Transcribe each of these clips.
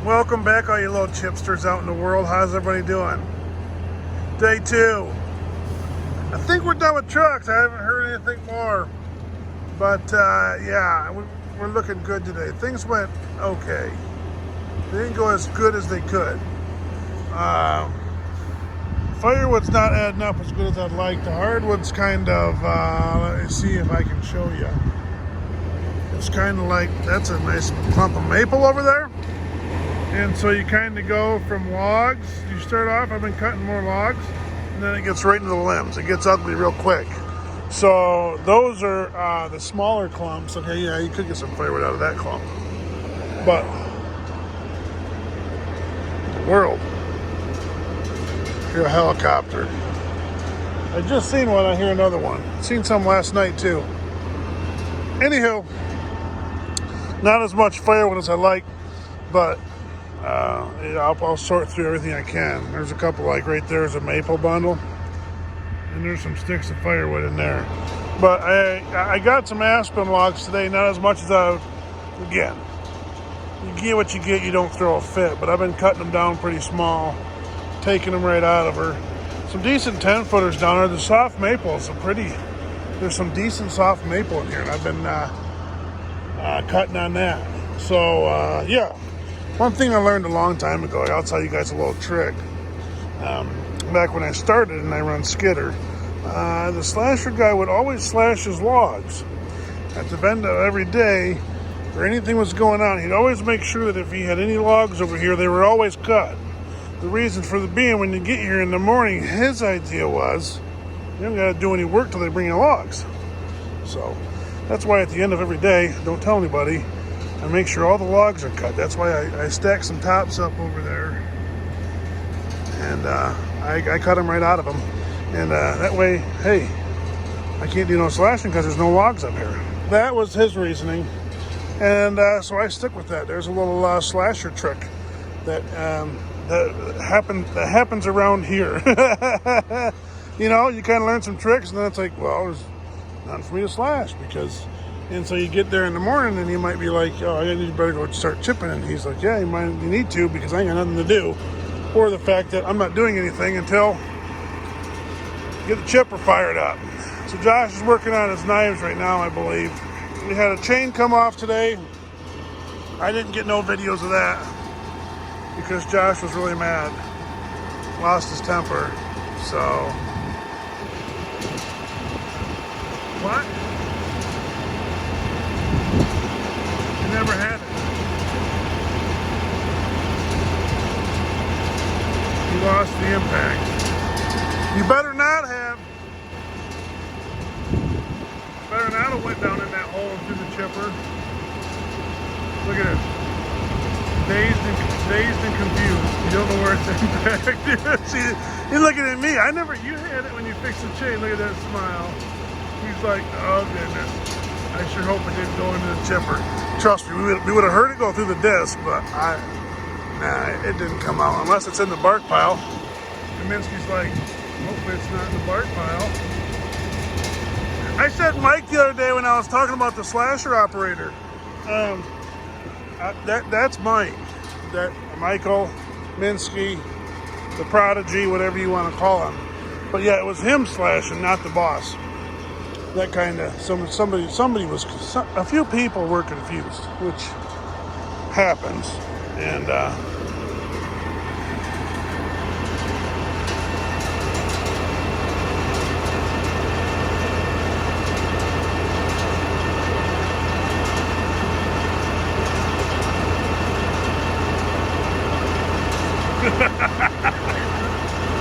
Welcome back, all you little chipsters out in the world. How's everybody doing? Day 2. I think we're done with trucks. I haven't heard anything more. But yeah, we're looking good today. Things went okay. They didn't go as good as they could. Firewood's not adding up as good as I'd like. The hardwood's kind of, let me see if I can show you. It's kind of like, that's a nice clump of maple over there. And so you kind of go from logs. You start off, I've been cutting more logs, and then it gets right into the limbs. It gets ugly real quick. So those are the smaller clumps. Okay, yeah, you could get some firewood out of that clump. But world, hear a helicopter. I just seen one, I hear another one. Seen some last night too. Anywho, not as much firewood as I like, but I'll sort through everything I can. There's a couple, like right there's a maple bundle, and there's some sticks of firewood in there. But I got some aspen logs today, not as much as again, you get what you get, you don't throw a fit, but I've been cutting them down pretty small, taking them right out of her. Some decent 10-footers down there. The soft maple is there's some decent soft maple in here, and I've been cutting on that. So yeah. One thing I learned a long time ago, I'll tell you guys a little trick. Back when I started and I run skidder, the slasher guy would always slash his logs. At the end of every day, or anything was going on, he'd always make sure that if he had any logs over here, they were always cut. The reason for the being, when you get here in the morning, his idea was, you don't got to do any work till they bring you logs. So that's why at the end of every day, don't tell anybody, I make sure all the logs are cut. That's why I stack some tops up over there. And I cut them right out of them. And that way, hey, I can't do no slashing because there's no logs up here. That was his reasoning. And so I stick with that. There's a little slasher trick that happens around here. You know, you kind of learn some tricks, and then it's like, well, there's nothing for me to slash because... And so you get there in the morning and you might be like, oh, you better go start chipping. And he's like, yeah, you need to because I ain't got nothing to do. Or the fact that I'm not doing anything until you get the chipper fired up. So Josh is working on his knives right now, I believe. We had a chain come off today. I didn't get no videos of that because Josh was really mad. Lost his temper. So, what? Never had it. You lost the impact. You better not have. Better not have went down in that hole through the chipper. Look at it. Dazed and confused. You don't know where it's impacted. See, he's looking at me. You had it when you fixed the chain. Look at that smile. He's like, oh goodness. I sure hope it didn't go into the chipper. Trust me, we would have heard it go through the disc, but it didn't come out unless it's in the bark pile. Kaminsky's like, hopefully it's not in the bark pile. I said Mike the other day when I was talking about the slasher operator. That's Mike. That Michael Minsky, the prodigy, whatever you want to call him. But yeah, it was him slashing, not the boss. That kind of somebody was, a few people were confused, which happens, and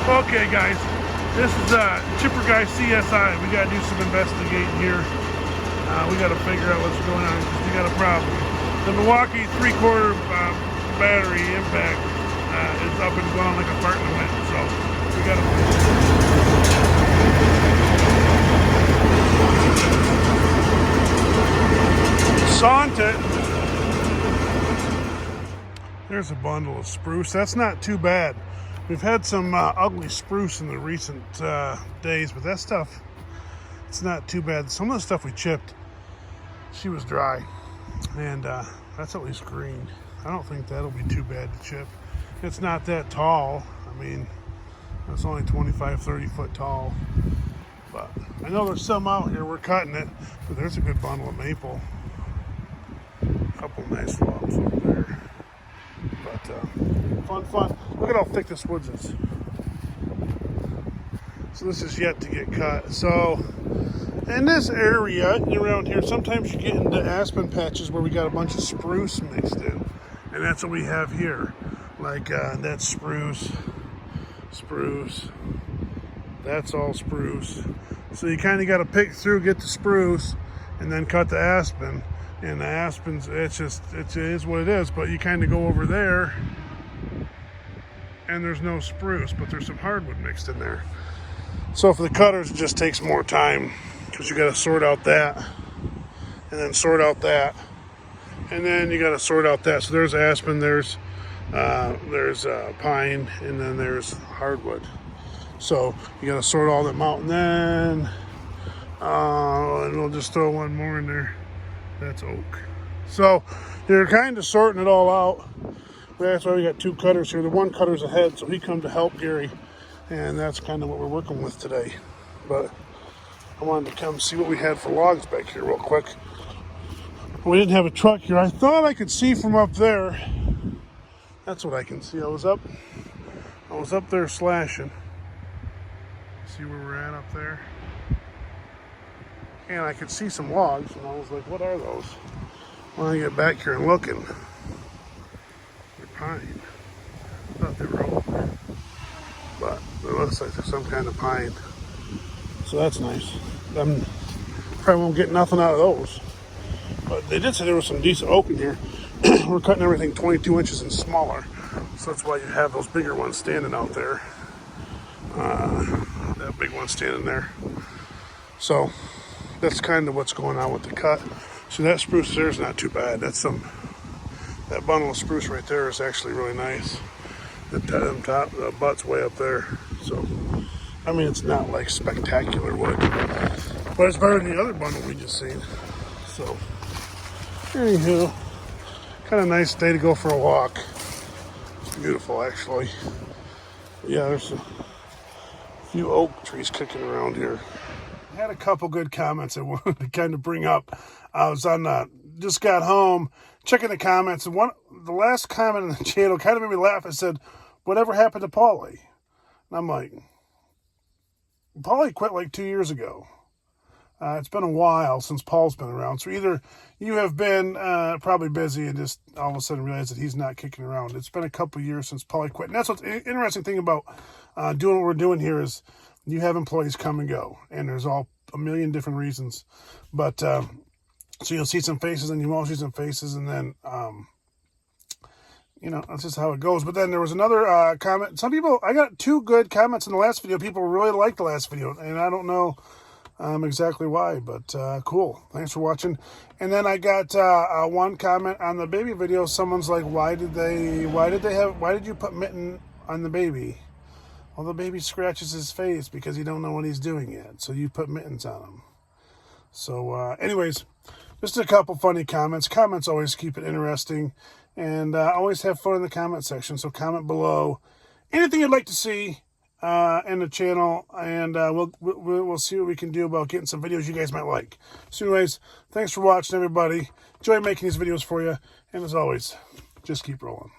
okay, guys. This is Chipper Guy CSI. We got to do some investigating here. We got to figure out what's going on because we got a problem. The Milwaukee 3/4 battery impact is up and going like a fart in the wind. So we got to saunt it. There's a bundle of spruce. That's not too bad. We've had some ugly spruce in the recent days, but that stuff, it's not too bad. Some of the stuff we chipped, she was dry, and that's at least green. I don't think that'll be too bad to chip. It's not that tall. I mean, it's only 25, 30 foot tall. But I know there's some out here. We're cutting it, but there's a good bundle of maple. A couple nice logs over there. But fun. Look at how thick this woods is. So this is yet to get cut. So in this area around here, sometimes you get into aspen patches where we got a bunch of spruce mixed in. And that's what we have here. Like that's spruce, that's all spruce. So you kind of got to pick through, get the spruce, and then cut the aspen. And the aspens, it is what it is. But you kind of go over there, and there's no spruce, but there's some hardwood mixed in there. So for the cutters, it just takes more time because you got to sort out that, and then sort out that, and then you got to sort out that. So there's aspen, there's pine, and then there's hardwood. So you got to sort all them out, and then and we'll just throw one more in there. That's oak. So you're kind of sorting it all out. That's why we got two cutters here. The one cutter's ahead, so he come to help Gary, and that's kind of what we're working with today. But I wanted to come see what we had for logs back here real quick. We didn't have a truck here. I thought I could see from up there. That's what I can see. I was up there slashing. See where we're at up there? And I could see some logs, and I was like, what are those? When I get back here and looking, they're pine. I thought they were oak, but it looks like there's some kind of pine. So that's nice. I probably won't get nothing out of those. But they did say there was some decent oak in here. We're cutting everything 22 inches and smaller. So that's why you have those bigger ones standing out there. That big one standing there. So that's kind of what's going on with the cut. So that spruce there is not too bad. That bundle of spruce right there is actually really nice. The butt's way up there. So, I mean, it's not like spectacular wood, but it's better than the other bundle we just seen. So, anywho, kind of nice day to go for a walk. It's beautiful, actually. But yeah, there's a few oak trees kicking around here. I had a couple good comments I wanted to kind of bring up. I was just got home, checking the comments, and the last comment on the channel kind of made me laugh. I said, "Whatever happened to Paulie?" And I'm like, Paulie quit like 2 years ago. It's been a while since Paul's been around. So either you have been probably busy and just all of a sudden realize that he's not kicking around. It's been a couple years since Paulie quit. And that's what's interesting thing about doing what we're doing here is you have employees come and go. And there's a million different reasons. But so you'll see some faces and you won't see some faces. And then, that's just how it goes. But then there was another comment. I got 2 good comments in the last video. People really liked the last video. And I don't know exactly why, but cool. Thanks for watching. And then I got one comment on the baby video. Someone's like, why did you put mitten on the baby? Well, the baby scratches his face because he don't know what he's doing yet. So you put mittens on him. So anyways, just a couple funny comments. Comments always keep it interesting. And always have fun in the comment section. So comment below anything you'd like to see in the channel, and we'll see what we can do about getting some videos you guys might like. So anyways, thanks for watching, everybody. Enjoy making these videos for you, and as always, just keep rolling.